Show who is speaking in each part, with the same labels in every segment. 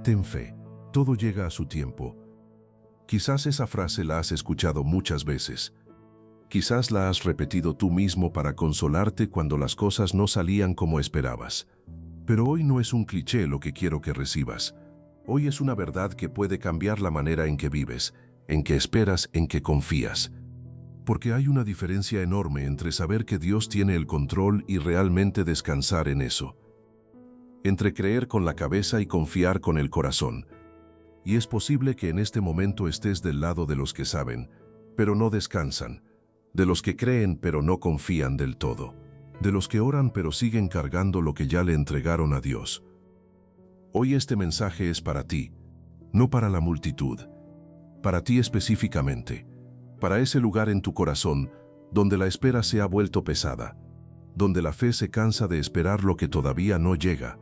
Speaker 1: Ten fe, todo llega a su tiempo. Quizás esa frase la has escuchado muchas veces. Quizás la has repetido tú mismo para consolarte cuando las cosas no salían como esperabas. Pero hoy no es un cliché lo que quiero que recibas. Hoy es una verdad que puede cambiar la manera en que vives, en que esperas, en que confías. Porque hay una diferencia enorme entre saber que Dios tiene el control y realmente descansar en eso. Entre creer con la cabeza y confiar con el corazón. Y es posible que en este momento estés del lado de los que saben, pero no descansan, de los que creen pero no confían del todo, de los que oran pero siguen cargando lo que ya le entregaron a Dios. Hoy este mensaje es para ti, no para la multitud, para ti específicamente, para ese lugar en tu corazón donde la espera se ha vuelto pesada, donde la fe se cansa de esperar lo que todavía no llega,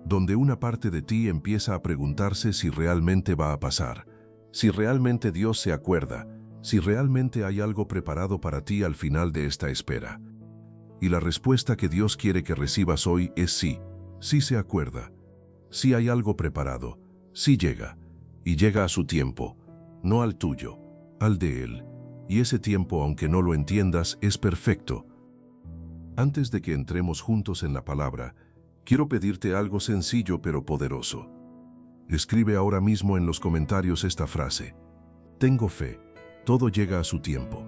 Speaker 1: donde una parte de ti empieza a preguntarse si realmente va a pasar, si realmente Dios se acuerda, si realmente hay algo preparado para ti al final de esta espera. Y la respuesta que Dios quiere que recibas hoy es sí, sí se acuerda, sí hay algo preparado, sí llega, y llega a su tiempo, no al tuyo, al de Él, y ese tiempo, aunque no lo entiendas, es perfecto. Antes de que entremos juntos en la palabra, quiero pedirte algo sencillo pero poderoso. Escribe ahora mismo en los comentarios esta frase: tengo fe, todo llega a su tiempo.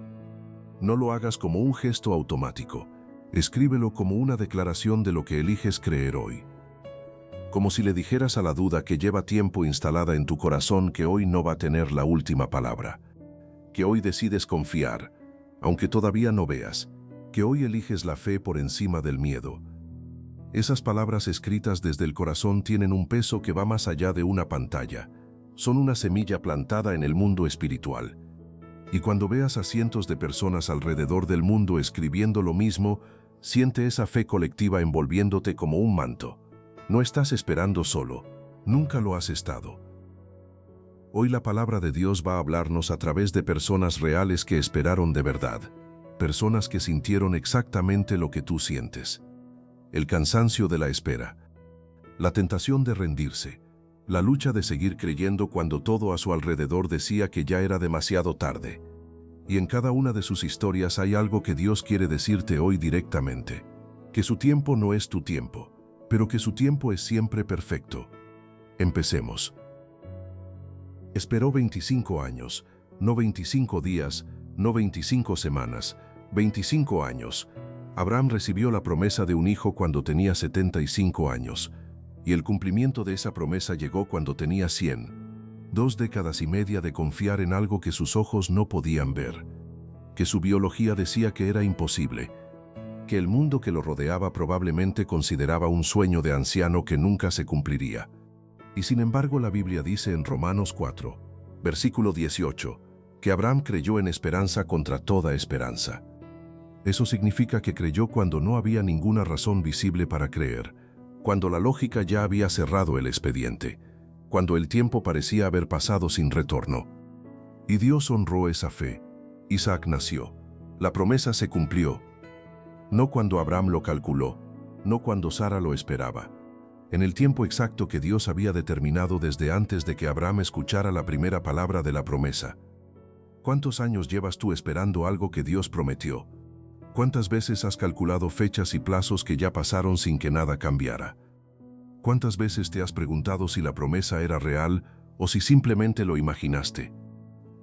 Speaker 1: No lo hagas como un gesto automático, escríbelo como una declaración de lo que eliges creer hoy. Como si le dijeras a la duda que lleva tiempo instalada en tu corazón que hoy no va a tener la última palabra, que hoy decides confiar, aunque todavía no veas, que hoy eliges la fe por encima del miedo. Esas palabras escritas desde el corazón tienen un peso que va más allá de una pantalla. Son una semilla plantada en el mundo espiritual. Y cuando veas a cientos de personas alrededor del mundo escribiendo lo mismo, siente esa fe colectiva envolviéndote como un manto. No estás esperando solo, nunca lo has estado. Hoy la palabra de Dios va a hablarnos a través de personas reales que esperaron de verdad, personas que sintieron exactamente lo que tú sientes. El cansancio de la espera, la tentación de rendirse, la lucha de seguir creyendo cuando todo a su alrededor decía que ya era demasiado tarde. Y en cada una de sus historias hay algo que Dios quiere decirte hoy directamente, que su tiempo no es tu tiempo, pero que su tiempo es siempre perfecto. Empecemos. Esperó 25 años, no 25 días, no 25 semanas, 25 años. Abraham recibió la promesa de un hijo cuando tenía 75 años, y el cumplimiento de esa promesa llegó cuando tenía 100. 2 décadas y media de confiar en algo que sus ojos no podían ver, que su biología decía que era imposible, que el mundo que lo rodeaba probablemente consideraba un sueño de anciano que nunca se cumpliría. Y sin embargo la Biblia dice en Romanos 4, versículo 18, que Abraham creyó en esperanza contra toda esperanza. Eso significa que creyó cuando no había ninguna razón visible para creer, cuando la lógica ya había cerrado el expediente, cuando el tiempo parecía haber pasado sin retorno. Y Dios honró esa fe. Isaac nació. La promesa se cumplió. No cuando Abraham lo calculó, no cuando Sara lo esperaba. En el tiempo exacto que Dios había determinado desde antes de que Abraham escuchara la primera palabra de la promesa. ¿Cuántos años llevas tú esperando algo que Dios prometió? ¿Cuántas veces has calculado fechas y plazos que ya pasaron sin que nada cambiara? ¿Cuántas veces te has preguntado si la promesa era real o si simplemente lo imaginaste?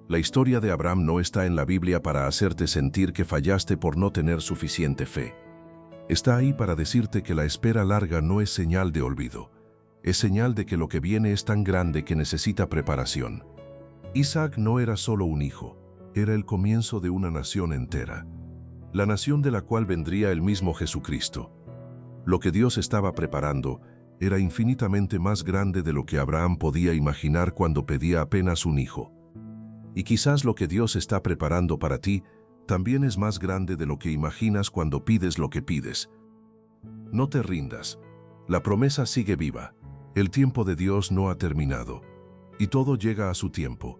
Speaker 1: La historia de Abraham no está en la Biblia para hacerte sentir que fallaste por no tener suficiente fe. Está ahí para decirte que la espera larga no es señal de olvido. Es señal de que lo que viene es tan grande que necesita preparación. Isaac no era solo un hijo, era el comienzo de una nación entera. La nación de la cual vendría el mismo Jesucristo. Lo que Dios estaba preparando era infinitamente más grande de lo que Abraham podía imaginar cuando pedía apenas un hijo. Y quizás lo que Dios está preparando para ti también es más grande de lo que imaginas cuando pides lo que pides. No te rindas. La promesa sigue viva. El tiempo de Dios no ha terminado. Y todo llega a su tiempo.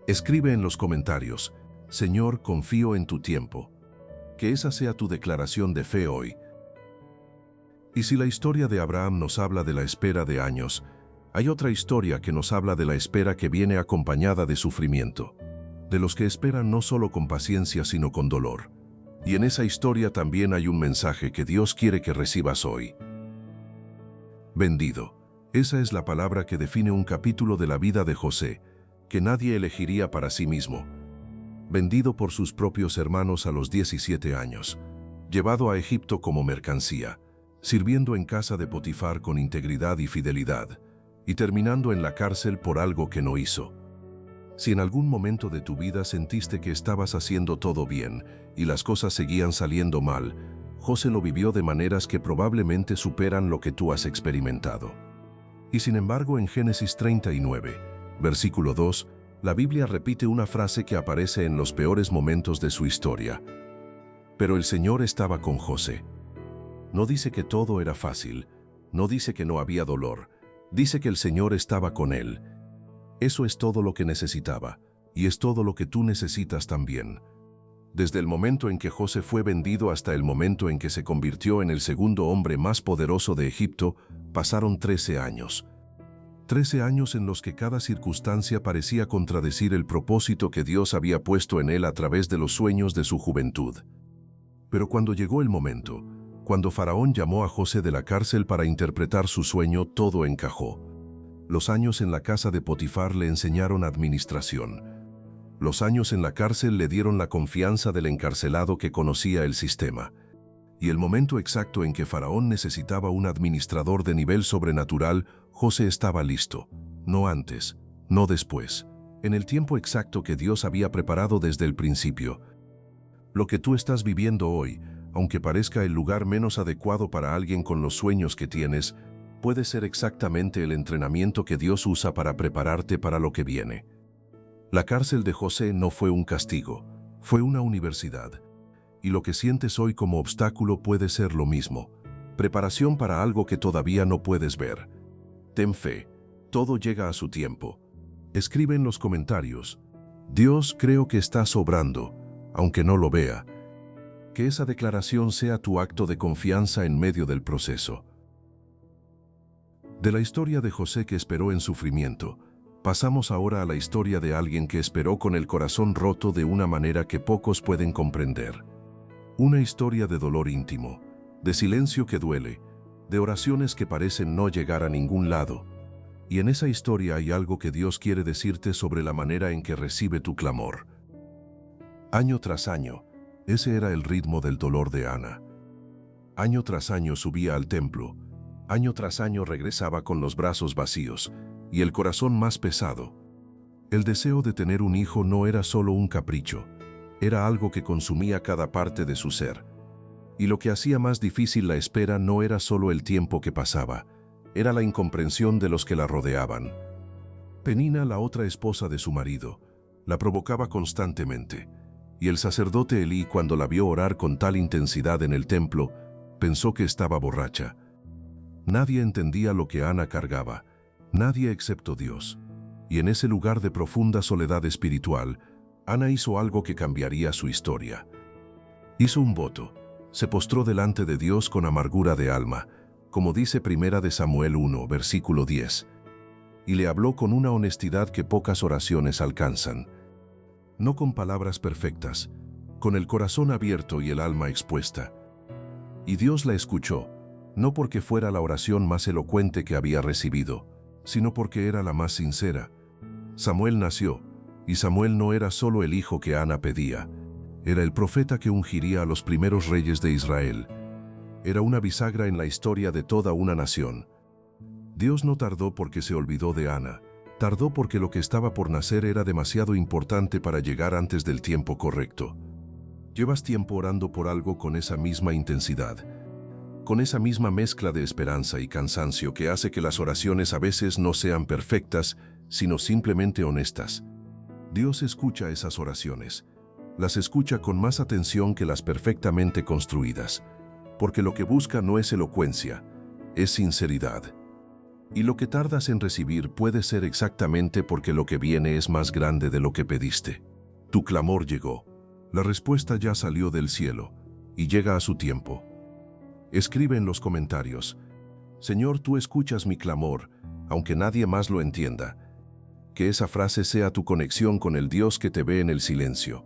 Speaker 1: Escribe en los comentarios: Señor, confío en tu tiempo. Que esa sea tu declaración de fe hoy. Y si la historia de Abraham nos habla de la espera de años, Hay otra historia que nos habla de la espera que viene acompañada de sufrimiento, de los que esperan no solo con paciencia sino con dolor. Y en esa historia también hay un mensaje que Dios quiere que recibas hoy. Vendido. Esa es la palabra que define un capítulo de la vida de José, que nadie elegiría para sí mismo. Vendido por sus propios hermanos a los 17 años, llevado a Egipto como mercancía, sirviendo en casa de Potifar con integridad y fidelidad, y terminando en la cárcel por algo que no hizo. Si en algún momento de tu vida sentiste que estabas haciendo todo bien y las cosas seguían saliendo mal, José lo vivió de maneras que probablemente superan lo que tú has experimentado. Y sin embargo, en Génesis 39, versículo 2, la Biblia repite una frase que aparece en los peores momentos de su historia. Pero el Señor estaba con José. No dice que todo era fácil, no dice que no había dolor, dice que el Señor estaba con él. Eso es todo lo que necesitaba, y es todo lo que tú necesitas también. Desde el momento en que José fue vendido hasta el momento en que se convirtió en el segundo hombre más poderoso de Egipto, pasaron 13 años. 13 años en los que cada circunstancia parecía contradecir el propósito que Dios había puesto en él a través de los sueños de su juventud. Pero cuando llegó el momento, cuando Faraón llamó a José de la cárcel para interpretar su sueño, todo encajó. Los años en la casa de Potifar le enseñaron administración. Los años en la cárcel le dieron la confianza del encarcelado que conocía el sistema. Y el momento exacto en que Faraón necesitaba un administrador de nivel sobrenatural, José estaba listo. No antes, no después. En el tiempo exacto que Dios había preparado desde el principio. Lo que tú estás viviendo hoy, aunque parezca el lugar menos adecuado para alguien con los sueños que tienes, puede ser exactamente el entrenamiento que Dios usa para prepararte para lo que viene. La cárcel de José no fue un castigo, fue una universidad. Y lo que sientes hoy como obstáculo puede ser lo mismo, preparación para algo que todavía no puedes ver. Ten fe, todo llega a su tiempo. Escribe en los comentarios: Dios, creo que está obrando, aunque no lo vea. Que esa declaración sea tu acto de confianza en medio del proceso. De la historia de José que esperó en sufrimiento, pasamos ahora a la historia de alguien que esperó con el corazón roto de una manera que pocos pueden comprender. Una historia de dolor íntimo, de silencio que duele, de oraciones que parecen no llegar a ningún lado. Y en esa historia hay algo que Dios quiere decirte sobre la manera en que recibe tu clamor. Año tras año, ese era el ritmo del dolor de Ana. Año tras año subía al templo, año tras año regresaba con los brazos vacíos y el corazón más pesado. El deseo de tener un hijo no era solo un capricho, era algo que consumía cada parte de su ser. Y lo que hacía más difícil la espera no era solo el tiempo que pasaba, era la incomprensión de los que la rodeaban. Penina, la otra esposa de su marido, la provocaba constantemente, y el sacerdote Elí, cuando la vio orar con tal intensidad en el templo, pensó que estaba borracha. Nadie entendía lo que Ana cargaba, nadie excepto Dios. Y en ese lugar de profunda soledad espiritual, Ana hizo algo que cambiaría su historia. Hizo un voto, se postró delante de Dios con amargura de alma, como dice 1 Samuel 1, versículo 10, y le habló con una honestidad que pocas oraciones alcanzan. No con palabras perfectas, con el corazón abierto y el alma expuesta. Y Dios la escuchó, no porque fuera la oración más elocuente que había recibido, sino porque era la más sincera. Samuel nació, y Samuel no era solo el hijo que Ana pedía, era el profeta que ungiría a los primeros reyes de Israel. Era una bisagra en la historia de toda una nación. Dios no tardó porque se olvidó de Ana, tardó porque lo que estaba por nacer era demasiado importante para llegar antes del tiempo correcto. Llevas tiempo orando por algo con esa misma intensidad, con esa misma mezcla de esperanza y cansancio que hace que las oraciones a veces no sean perfectas, sino simplemente honestas. Dios escucha esas oraciones. Las escucha con más atención que las perfectamente construidas, porque lo que busca no es elocuencia, es sinceridad. Y lo que tardas en recibir puede ser exactamente porque lo que viene es más grande de lo que pediste. Tu clamor llegó. La respuesta ya salió del cielo, y llega a su tiempo. Escribe en los comentarios: Señor, tú escuchas mi clamor, aunque nadie más lo entienda. Que esa frase sea tu conexión con el Dios que te ve en el silencio.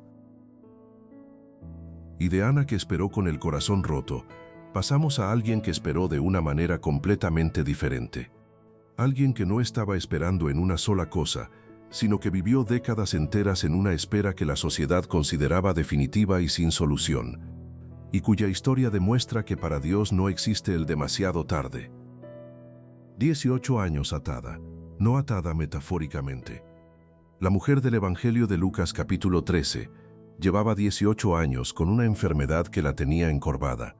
Speaker 1: Y de Ana, que esperó con el corazón roto, pasamos a alguien que esperó de una manera completamente diferente. Alguien que no estaba esperando en una sola cosa, sino que vivió décadas enteras en una espera que la sociedad consideraba definitiva y sin solución, y cuya historia demuestra que para Dios no existe el demasiado tarde. 18 años atada, no atada metafóricamente. La mujer del Evangelio de Lucas capítulo 13 llevaba 18 años con una enfermedad que la tenía encorvada,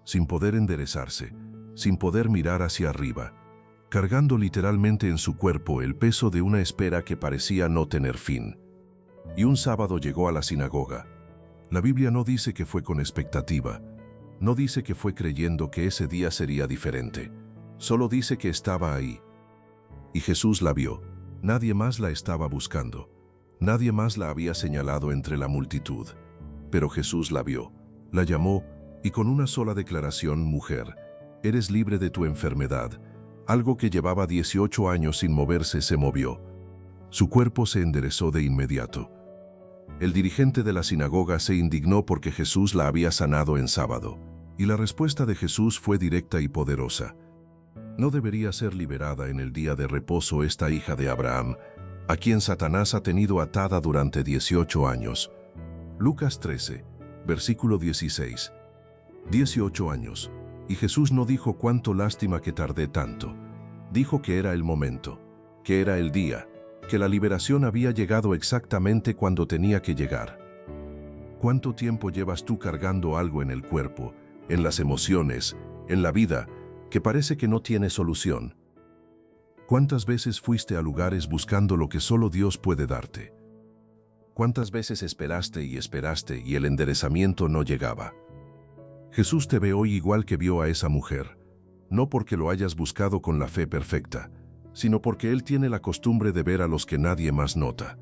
Speaker 1: sin poder enderezarse, sin poder mirar hacia arriba, cargando literalmente en su cuerpo el peso de una espera que parecía no tener fin. Y un sábado llegó a la sinagoga. La Biblia no dice que fue con expectativa, no dice que fue creyendo que ese día sería diferente, solo dice que estaba ahí. Y Jesús la vio. Nadie más la estaba buscando, nadie más la había señalado entre la multitud. Pero Jesús la vio, la llamó, y con una sola declaración: mujer, eres libre de tu enfermedad. Algo que llevaba 18 años sin moverse se movió. Su cuerpo se enderezó de inmediato. El dirigente de la sinagoga se indignó porque Jesús la había sanado en sábado, y la respuesta de Jesús fue directa y poderosa. ¿No debería ser liberada en el día de reposo esta hija de Abraham, a quien Satanás ha tenido atada durante 18 años? Lucas 13, versículo 16. 18 años. Y Jesús no dijo: cuánto lástima que tardé tanto. Dijo que era el momento, que era el día, que la liberación había llegado exactamente cuando tenía que llegar. ¿Cuánto tiempo llevas tú cargando algo en el cuerpo, en las emociones, en la vida, que parece que no tiene solución? ¿Cuántas veces fuiste a lugares buscando lo que solo Dios puede darte? ¿Cuántas veces esperaste y el enderezamiento no llegaba? Jesús te ve hoy igual que vio a esa mujer, no porque lo hayas buscado con la fe perfecta, sino porque Él tiene la costumbre de ver a los que nadie más nota.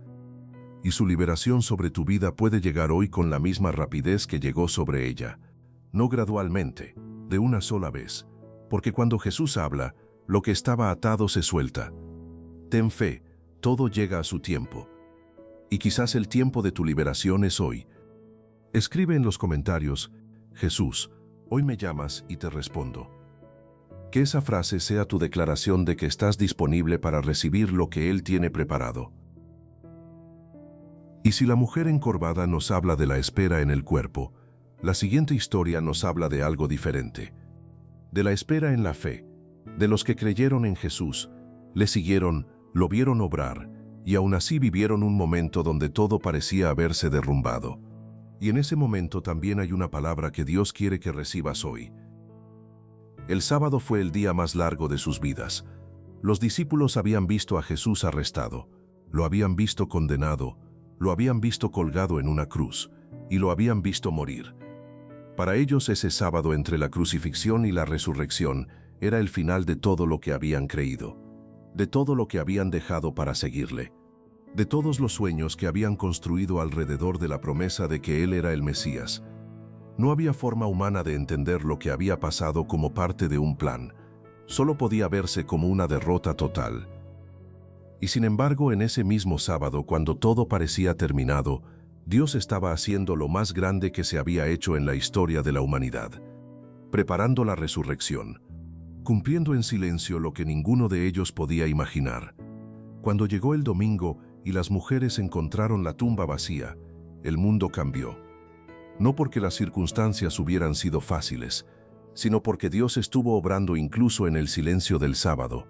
Speaker 1: Y su liberación sobre tu vida puede llegar hoy con la misma rapidez que llegó sobre ella, no gradualmente, de una sola vez, porque cuando Jesús habla, lo que estaba atado se suelta. Ten fe, todo llega a su tiempo. Y quizás el tiempo de tu liberación es hoy. Escribe en los comentarios: Jesús, hoy me llamas y te respondo. Que esa frase sea tu declaración de que estás disponible para recibir lo que Él tiene preparado. Y si la mujer encorvada nos habla de la espera en el cuerpo, la siguiente historia nos habla de algo diferente. De la espera en la fe, de los que creyeron en Jesús, le siguieron, lo vieron obrar, y aún así vivieron un momento donde todo parecía haberse derrumbado. Y en ese momento también hay una palabra que Dios quiere que recibas hoy. El sábado fue el día más largo de sus vidas. Los discípulos habían visto a Jesús arrestado, lo habían visto condenado, lo habían visto colgado en una cruz, y lo habían visto morir. Para ellos ese sábado entre la crucifixión y la resurrección era el final de todo lo que habían creído, de todo lo que habían dejado para seguirle, de todos los sueños que habían construido alrededor de la promesa de que Él era el Mesías. No había forma humana de entender lo que había pasado como parte de un plan. Solo podía verse como una derrota total. Y sin embargo, en ese mismo sábado, cuando todo parecía terminado, Dios estaba haciendo lo más grande que se había hecho en la historia de la humanidad, preparando la resurrección, cumpliendo en silencio lo que ninguno de ellos podía imaginar. Cuando llegó el domingo y las mujeres encontraron la tumba vacía, el mundo cambió. No porque las circunstancias hubieran sido fáciles, sino porque Dios estuvo obrando incluso en el silencio del sábado,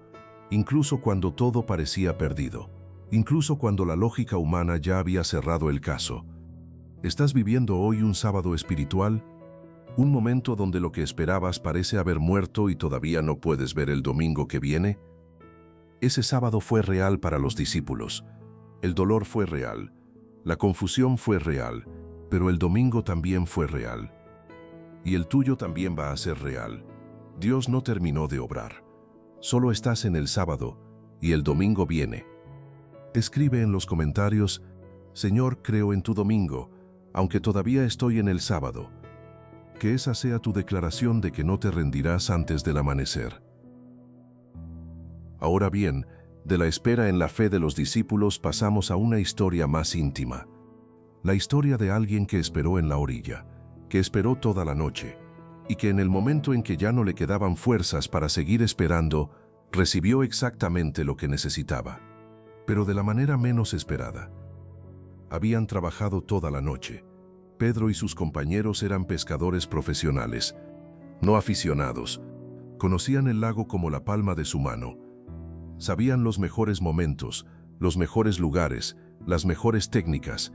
Speaker 1: incluso cuando todo parecía perdido, incluso cuando la lógica humana ya había cerrado el caso. ¿Estás viviendo hoy un sábado espiritual? ¿Un momento donde lo que esperabas parece haber muerto y todavía no puedes ver el domingo que viene? Ese sábado fue real para los discípulos. El dolor fue real, la confusión fue real, pero el domingo también fue real. Y el tuyo también va a ser real. Dios no terminó de obrar. Solo estás en el sábado, y el domingo viene. Escribe en los comentarios: Señor, creo en tu domingo, aunque todavía estoy en el sábado. Que esa sea tu declaración de que no te rendirás antes del amanecer. Ahora bien, de la espera en la fe de los discípulos pasamos a una historia más íntima. La historia de alguien que esperó en la orilla, que esperó toda la noche, y que en el momento en que ya no le quedaban fuerzas para seguir esperando, recibió exactamente lo que necesitaba, pero de la manera menos esperada. Habían trabajado toda la noche. Pedro y sus compañeros eran pescadores profesionales, no aficionados. Conocían el lago como la palma de su mano. Sabían los mejores momentos, los mejores lugares, las mejores técnicas.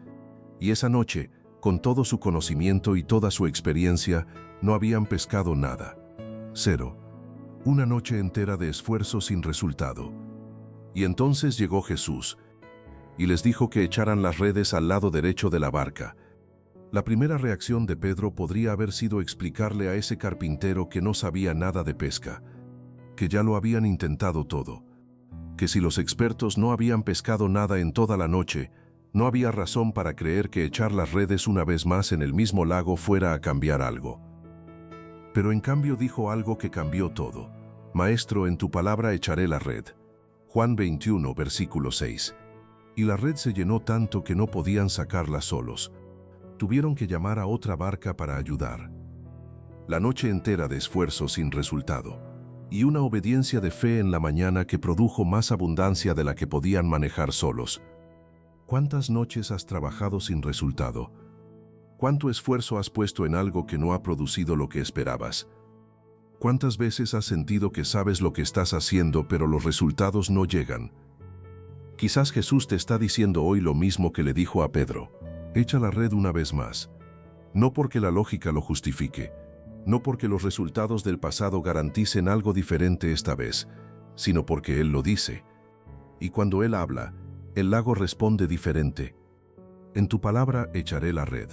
Speaker 1: Y esa noche, con todo su conocimiento y toda su experiencia, no habían pescado nada. Cero. Una noche entera de esfuerzo sin resultado. Y entonces llegó Jesús, y les dijo que echaran las redes al lado derecho de la barca. La primera reacción de Pedro podría haber sido explicarle a ese carpintero que no sabía nada de pesca, que ya lo habían intentado todo, que si los expertos no habían pescado nada en toda la noche, no había razón para creer que echar las redes una vez más en el mismo lago fuera a cambiar algo. Pero en cambio dijo algo que cambió todo. Maestro, en tu palabra echaré la red. Juan 21, versículo 6. Y la red se llenó tanto que no podían sacarla solos. Tuvieron que llamar a otra barca para ayudar. La noche entera de esfuerzo sin resultado, y una obediencia de fe en la mañana que produjo más abundancia de la que podían manejar solos. ¿Cuántas noches has trabajado sin resultado? ¿Cuánto esfuerzo has puesto en algo que no ha producido lo que esperabas? ¿Cuántas veces has sentido que sabes lo que estás haciendo pero los resultados no llegan? Quizás Jesús te está diciendo hoy lo mismo que le dijo a Pedro. Echa la red una vez más. No porque la lógica lo justifique, no porque los resultados del pasado garanticen algo diferente esta vez, sino porque Él lo dice. Y cuando Él habla, el lago responde diferente. En tu palabra echaré la red.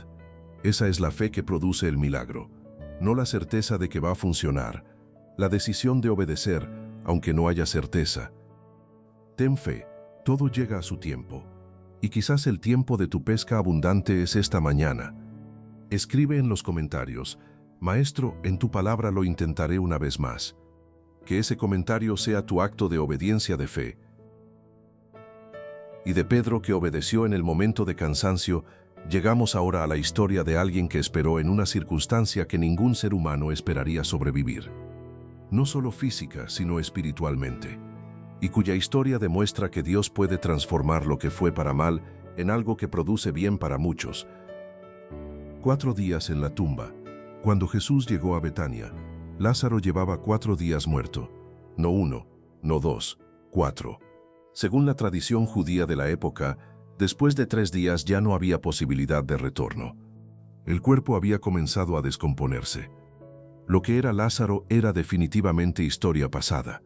Speaker 1: Esa es la fe que produce el milagro, no la certeza de que va a funcionar, la decisión de obedecer, aunque no haya certeza. Ten fe, todo llega a su tiempo. Y quizás el tiempo de tu pesca abundante es esta mañana. Escribe en los comentarios, Maestro, en tu palabra lo intentaré una vez más. Que ese comentario sea tu acto de obediencia de fe. Y de Pedro que obedeció en el momento de cansancio, llegamos ahora a la historia de alguien que esperó en una circunstancia que ningún ser humano esperaría sobrevivir. No solo física, sino espiritualmente. Y cuya historia demuestra que Dios puede transformar lo que fue para mal en algo que produce bien para muchos. 4 días en la tumba. Cuando Jesús llegó a Betania, Lázaro llevaba 4 días muerto. No 1, no 2, 4. Según la tradición judía de la época, después de 3 días ya no había posibilidad de retorno. El cuerpo había comenzado a descomponerse. Lo que era Lázaro era definitivamente historia pasada.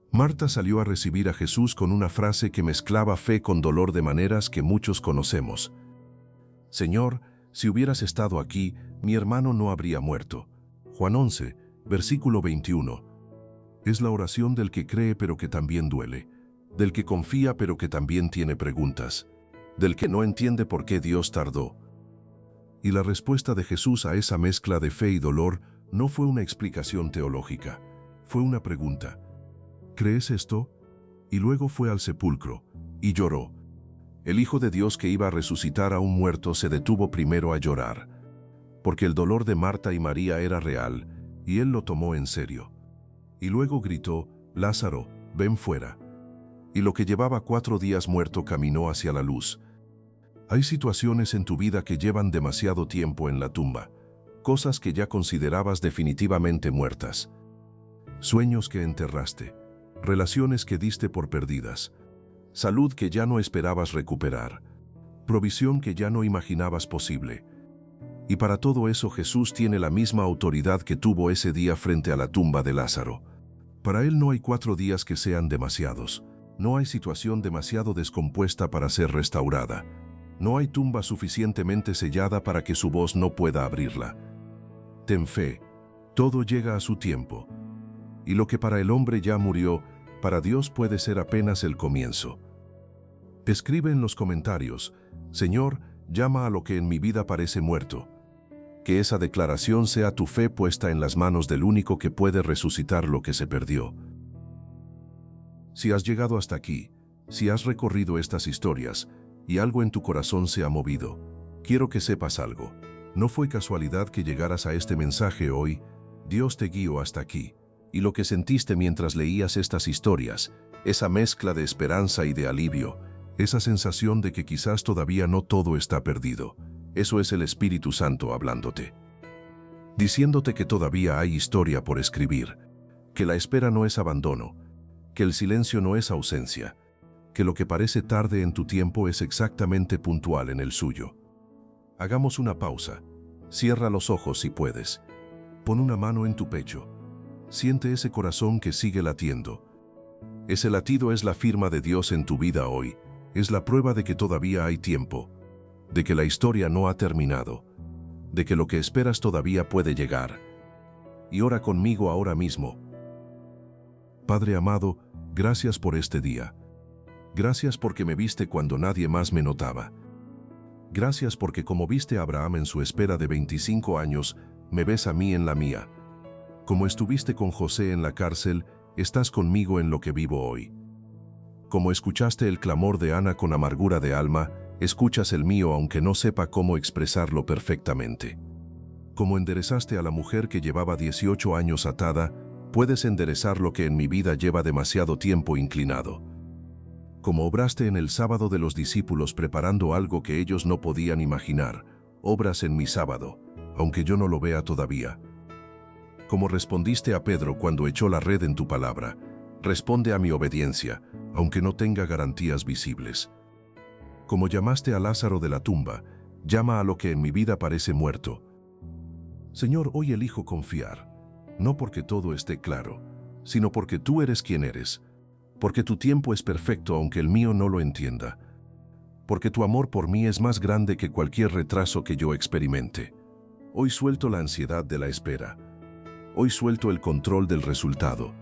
Speaker 1: Marta salió a recibir a Jesús con una frase que mezclaba fe con dolor de maneras que muchos conocemos. Señor, si hubieras estado aquí, mi hermano no habría muerto. Juan 11, versículo 21. Es la oración del que cree pero que también duele, del que confía pero que también tiene preguntas, del que no entiende por qué Dios tardó. Y la respuesta de Jesús a esa mezcla de fe y dolor no fue una explicación teológica, fue una pregunta. ¿Crees esto? Y luego fue al sepulcro, y lloró. El Hijo de Dios que iba a resucitar a un muerto se detuvo primero a llorar, porque el dolor de Marta y María era real, y Él lo tomó en serio. Y luego gritó, Lázaro, ven fuera. Y lo que llevaba 4 días muerto caminó hacia la luz. Hay situaciones en tu vida que llevan demasiado tiempo en la tumba, cosas que ya considerabas definitivamente muertas, sueños que enterraste, relaciones que diste por perdidas, salud que ya no esperabas recuperar, provisión que ya no imaginabas posible. Y para todo eso Jesús tiene la misma autoridad que tuvo ese día frente a la tumba de Lázaro. Para Él no hay 4 días que sean demasiados, no hay situación demasiado descompuesta para ser restaurada, no hay tumba suficientemente sellada para que su voz no pueda abrirla. Ten fe, todo llega a su tiempo. Y lo que para el hombre ya murió, para Dios puede ser apenas el comienzo. Escribe en los comentarios, Señor, llama a lo que en mi vida parece muerto. Que esa declaración sea tu fe puesta en las manos del único que puede resucitar lo que se perdió. Si has llegado hasta aquí, si has recorrido estas historias y algo en tu corazón se ha movido, quiero que sepas algo. No fue casualidad que llegaras a este mensaje hoy. Dios te guió hasta aquí. Y lo que sentiste mientras leías estas historias, esa mezcla de esperanza y de alivio, esa sensación de que quizás todavía no todo está perdido, eso es el Espíritu Santo hablándote. Diciéndote que todavía hay historia por escribir, que la espera no es abandono, que el silencio no es ausencia, que lo que parece tarde en tu tiempo es exactamente puntual en el suyo. Hagamos una pausa. Cierra los ojos si puedes. Pon una mano en tu pecho. Siente ese corazón que sigue latiendo. Ese latido es la firma de Dios en tu vida hoy. Es la prueba de que todavía hay tiempo, de que la historia no ha terminado, de que lo que esperas todavía puede llegar. Y ora conmigo ahora mismo. Padre amado, gracias por este día. Gracias porque me viste cuando nadie más me notaba. Gracias porque como viste a Abraham en su espera de 25 años, me ves a mí en la mía. Como estuviste con José en la cárcel, estás conmigo en lo que vivo hoy. Como escuchaste el clamor de Ana con amargura de alma, escuchas el mío aunque no sepa cómo expresarlo perfectamente. Como enderezaste a la mujer que llevaba 18 años atada, puedes enderezar lo que en mi vida lleva demasiado tiempo inclinado. Como obraste en el sábado de los discípulos preparando algo que ellos no podían imaginar, obras en mi sábado, aunque yo no lo vea todavía. Como respondiste a Pedro cuando echó la red en tu palabra, responde a mi obediencia, aunque no tenga garantías visibles. Como llamaste a Lázaro de la tumba, llama a lo que en mi vida parece muerto. Señor, hoy elijo confiar, no porque todo esté claro, sino porque tú eres quien eres, porque tu tiempo es perfecto aunque el mío no lo entienda, porque tu amor por mí es más grande que cualquier retraso que yo experimente. Hoy suelto la ansiedad de la espera. Hoy suelto el control del resultado.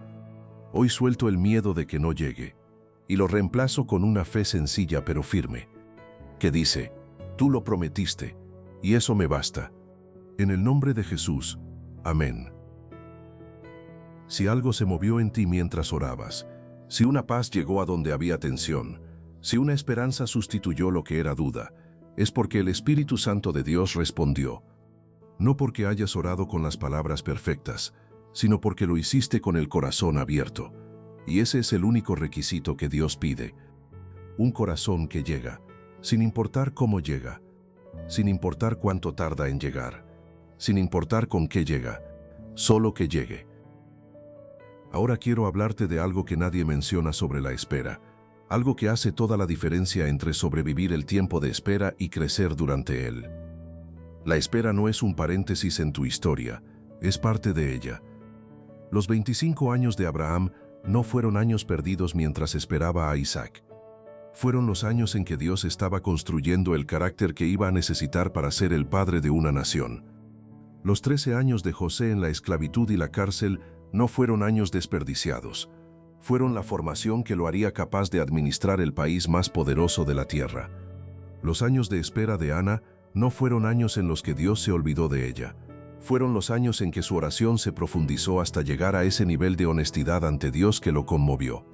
Speaker 1: Hoy suelto el miedo de que no llegue y lo reemplazo con una fe sencilla pero firme, que dice, tú lo prometiste y eso me basta. En el nombre de Jesús. Amén. Si algo se movió en ti mientras orabas, si una paz llegó a donde había tensión, si una esperanza sustituyó lo que era duda, es porque el Espíritu Santo de Dios respondió. No porque hayas orado con las palabras perfectas, sino porque lo hiciste con el corazón abierto. Y ese es el único requisito que Dios pide. Un corazón que llega, sin importar cómo llega, sin importar cuánto tarda en llegar, sin importar con qué llega, solo que llegue. Ahora quiero hablarte de algo que nadie menciona sobre la espera, algo que hace toda la diferencia entre sobrevivir el tiempo de espera y crecer durante él. La espera no es un paréntesis en tu historia, es parte de ella. Los 25 años de Abraham no fueron años perdidos mientras esperaba a Isaac. Fueron los años en que Dios estaba construyendo el carácter que iba a necesitar para ser el padre de una nación. Los 13 años de José en la esclavitud y la cárcel no fueron años desperdiciados. Fueron la formación que lo haría capaz de administrar el país más poderoso de la tierra. Los años de espera de Ana no fueron años en los que Dios se olvidó de ella. Fueron los años en que su oración se profundizó hasta llegar a ese nivel de honestidad ante Dios que lo conmovió.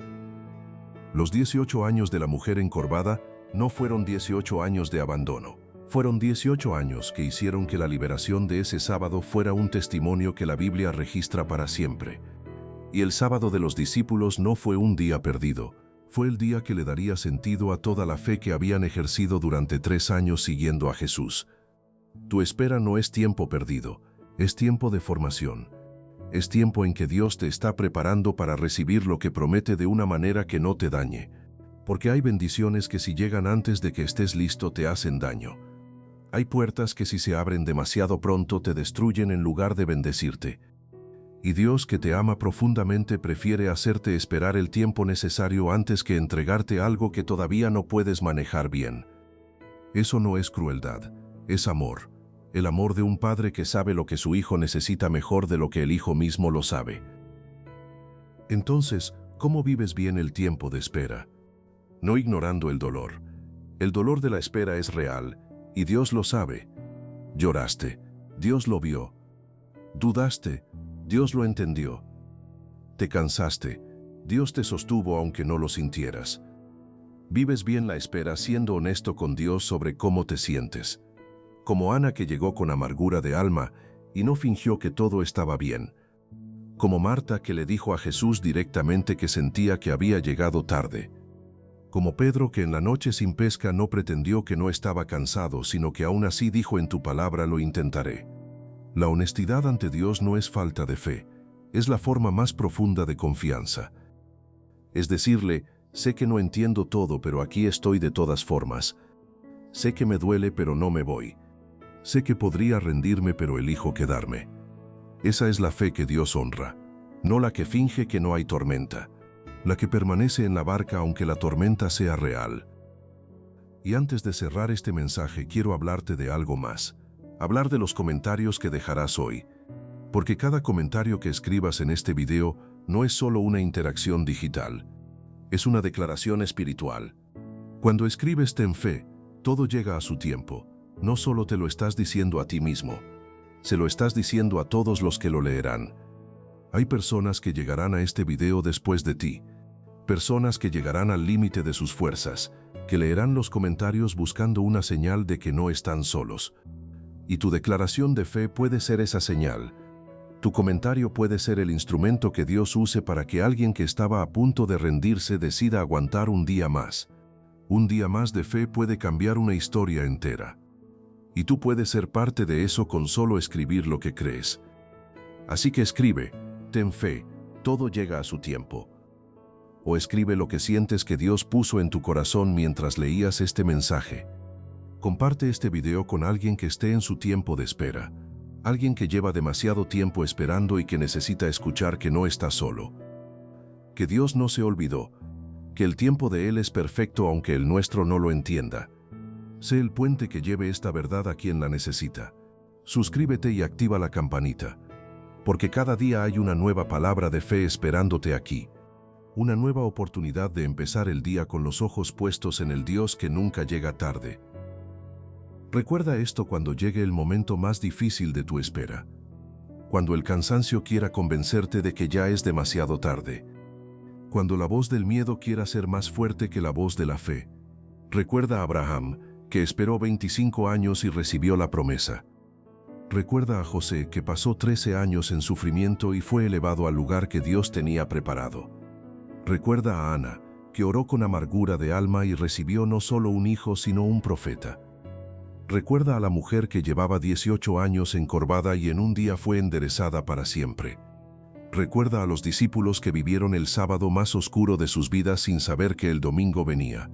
Speaker 1: Los 18 años de la mujer encorvada no fueron 18 años de abandono. Fueron 18 años que hicieron que la liberación de ese sábado fuera un testimonio que la Biblia registra para siempre. Y el sábado de los discípulos no fue un día perdido. Fue el día que le daría sentido a toda la fe que habían ejercido durante 3 años siguiendo a Jesús. Tu espera no es tiempo perdido, es tiempo de formación. Es tiempo en que Dios te está preparando para recibir lo que promete de una manera que no te dañe. Porque hay bendiciones que si llegan antes de que estés listo te hacen daño. Hay puertas que si se abren demasiado pronto te destruyen en lugar de bendecirte. Y Dios que te ama profundamente prefiere hacerte esperar el tiempo necesario antes que entregarte algo que todavía no puedes manejar bien. Eso no es crueldad, es amor. El amor de un padre que sabe lo que su hijo necesita mejor de lo que el hijo mismo lo sabe. Entonces, ¿cómo vives bien el tiempo de espera? No ignorando el dolor. El dolor de la espera es real, y Dios lo sabe. Lloraste, Dios lo vio. Dudaste, Dios lo entendió. Te cansaste, Dios te sostuvo aunque no lo sintieras. Vives bien la espera siendo honesto con Dios sobre cómo te sientes. Como Ana, que llegó con amargura de alma y no fingió que todo estaba bien. Como Marta, que le dijo a Jesús directamente que sentía que había llegado tarde. Como Pedro, que en la noche sin pesca no pretendió que no estaba cansado, sino que aún así dijo: en tu palabra lo intentaré. La honestidad ante Dios no es falta de fe, es la forma más profunda de confianza. Es decirle: sé que no entiendo todo, pero aquí estoy de todas formas. Sé que me duele, pero no me voy. Sé que podría rendirme, pero elijo quedarme. Esa es la fe que Dios honra, no la que finge que no hay tormenta, la que permanece en la barca aunque la tormenta sea real. Y antes de cerrar este mensaje, quiero hablarte de algo más, hablar de los comentarios que dejarás hoy, porque cada comentario que escribas en este video no es solo una interacción digital, es una declaración espiritual. Cuando escribes ten fe, todo llega a su tiempo. No solo te lo estás diciendo a ti mismo, se lo estás diciendo a todos los que lo leerán. Hay personas que llegarán a este video después de ti, personas que llegarán al límite de sus fuerzas, que leerán los comentarios buscando una señal de que no están solos. Y tu declaración de fe puede ser esa señal. Tu comentario puede ser el instrumento que Dios use para que alguien que estaba a punto de rendirse decida aguantar un día más. Un día más de fe puede cambiar una historia entera. Y tú puedes ser parte de eso con solo escribir lo que crees. Así que escribe: ten fe, todo llega a su tiempo. O escribe lo que sientes que Dios puso en tu corazón mientras leías este mensaje. Comparte este video con alguien que esté en su tiempo de espera, alguien que lleva demasiado tiempo esperando y que necesita escuchar que no está solo. Que Dios no se olvidó, que el tiempo de Él es perfecto aunque el nuestro no lo entienda. Sé el puente que lleve esta verdad a quien la necesita. Suscríbete y activa la campanita, porque cada día hay una nueva palabra de fe esperándote aquí. Una nueva oportunidad de empezar el día con los ojos puestos en el Dios que nunca llega tarde. Recuerda esto cuando llegue el momento más difícil de tu espera. Cuando el cansancio quiera convencerte de que ya es demasiado tarde. Cuando la voz del miedo quiera ser más fuerte que la voz de la fe. Recuerda a Abraham, que esperó 25 años y recibió la promesa. Recuerda a José, que pasó 13 años en sufrimiento y fue elevado al lugar que Dios tenía preparado. Recuerda a Ana, que oró con amargura de alma y recibió no solo un hijo sino un profeta. Recuerda a la mujer que llevaba 18 años encorvada y en un día fue enderezada para siempre. Recuerda a los discípulos que vivieron el sábado más oscuro de sus vidas sin saber que el domingo venía.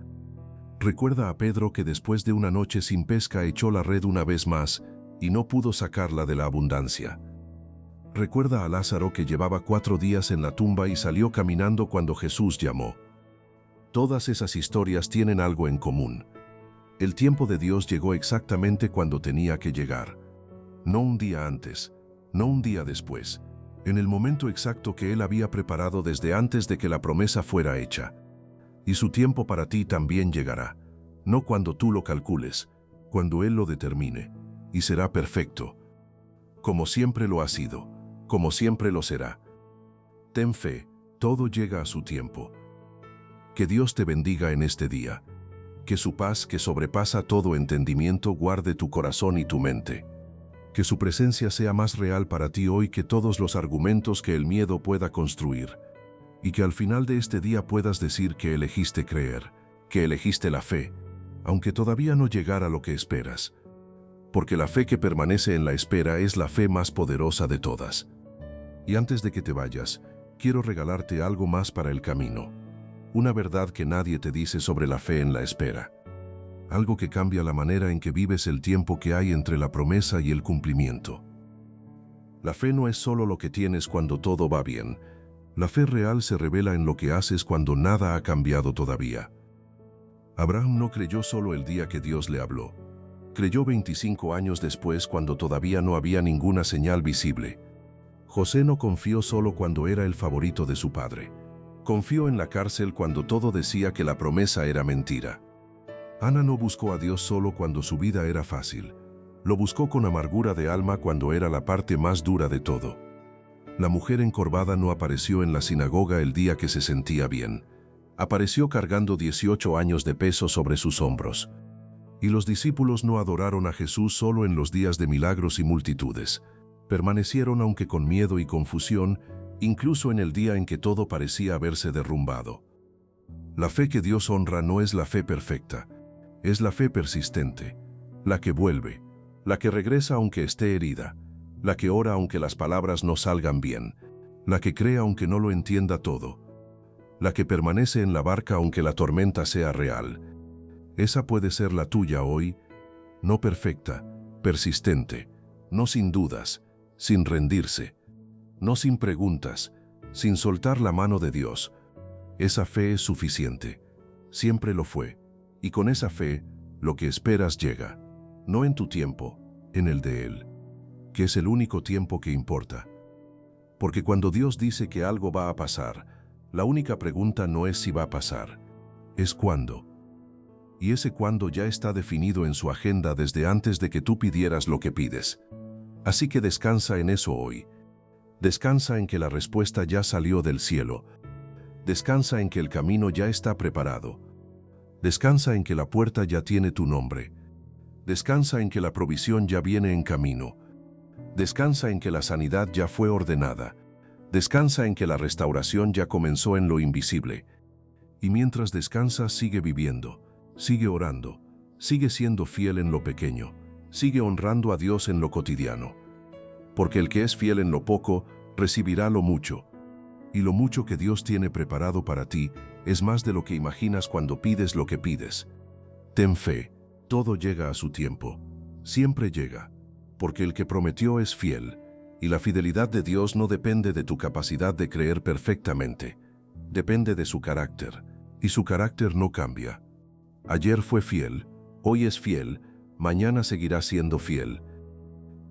Speaker 1: Recuerda a Pedro, que después de una noche sin pesca echó la red una vez más y no pudo sacarla de la abundancia. Recuerda a Lázaro, que llevaba 4 días en la tumba y salió caminando cuando Jesús llamó. Todas esas historias tienen algo en común. El tiempo de Dios llegó exactamente cuando tenía que llegar. No un día antes, no un día después, en el momento exacto que Él había preparado desde antes de que la promesa fuera hecha. Y su tiempo para ti también llegará, no cuando tú lo calcules, cuando Él lo determine, y será perfecto. Como siempre lo ha sido, como siempre lo será. Ten fe, todo llega a su tiempo. Que Dios te bendiga en este día. Que su paz, que sobrepasa todo entendimiento, guarde tu corazón y tu mente. Que su presencia sea más real para ti hoy que todos los argumentos que el miedo pueda construir. Y que al final de este día puedas decir que elegiste creer, que elegiste la fe, aunque todavía no llegara lo que esperas. Porque la fe que permanece en la espera es la fe más poderosa de todas. Y antes de que te vayas, quiero regalarte algo más para el camino. Una verdad que nadie te dice sobre la fe en la espera. Algo que cambia la manera en que vives el tiempo que hay entre la promesa y el cumplimiento. La fe no es solo lo que tienes cuando todo va bien. La fe real se revela en lo que haces cuando nada ha cambiado todavía. Abraham no creyó solo el día que Dios le habló. Creyó 25 años después, cuando todavía no había ninguna señal visible. José no confió solo cuando era el favorito de su padre. Confió en la cárcel cuando todo decía que la promesa era mentira. Ana no buscó a Dios solo cuando su vida era fácil. Lo buscó con amargura de alma cuando era la parte más dura de todo. La mujer encorvada no apareció en la sinagoga el día que se sentía bien. Apareció cargando 18 años de peso sobre sus hombros. Y los discípulos no adoraron a Jesús solo en los días de milagros y multitudes. Permanecieron aunque con miedo y confusión, incluso en el día en que todo parecía haberse derrumbado. La fe que Dios honra no es la fe perfecta, es la fe persistente, la que vuelve, la que regresa aunque esté herida, la que ora aunque las palabras no salgan bien, la que cree aunque no lo entienda todo, la que permanece en la barca aunque la tormenta sea real. Esa puede ser la tuya hoy, no perfecta, persistente, no sin dudas, sin rendirse, no sin preguntas, sin soltar la mano de Dios. Esa fe es suficiente, siempre lo fue, y con esa fe, lo que esperas llega, no en tu tiempo, en el de Él, que es el único tiempo que importa. Porque cuando Dios dice que algo va a pasar, la única pregunta no es si va a pasar, es cuándo. Y ese cuándo ya está definido en su agenda desde antes de que tú pidieras lo que pides. Así que descansa en eso hoy. Descansa en que la respuesta ya salió del cielo. Descansa en que el camino ya está preparado. Descansa en que la puerta ya tiene tu nombre. Descansa en que la provisión ya viene en camino. Descansa en que la sanidad ya fue ordenada. Descansa en que la restauración ya comenzó en lo invisible. Y mientras descansas, sigue viviendo, sigue orando, sigue siendo fiel en lo pequeño, sigue honrando a Dios en lo cotidiano. Porque el que es fiel en lo poco, recibirá lo mucho. Y lo mucho que Dios tiene preparado para ti es más de lo que imaginas cuando pides lo que pides. Ten fe, todo llega a su tiempo, siempre llega, porque el que prometió es fiel, y la fidelidad de Dios no depende de tu capacidad de creer perfectamente, depende de su carácter, y su carácter no cambia. Ayer fue fiel, hoy es fiel, mañana seguirá siendo fiel.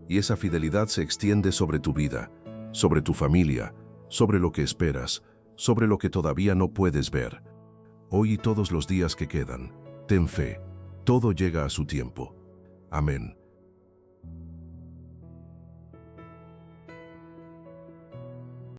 Speaker 1: Y esa fidelidad se extiende sobre tu vida, sobre tu familia, sobre lo que esperas, sobre lo que todavía no puedes ver. Hoy y todos los días que quedan, ten fe, todo llega a su tiempo. Amén.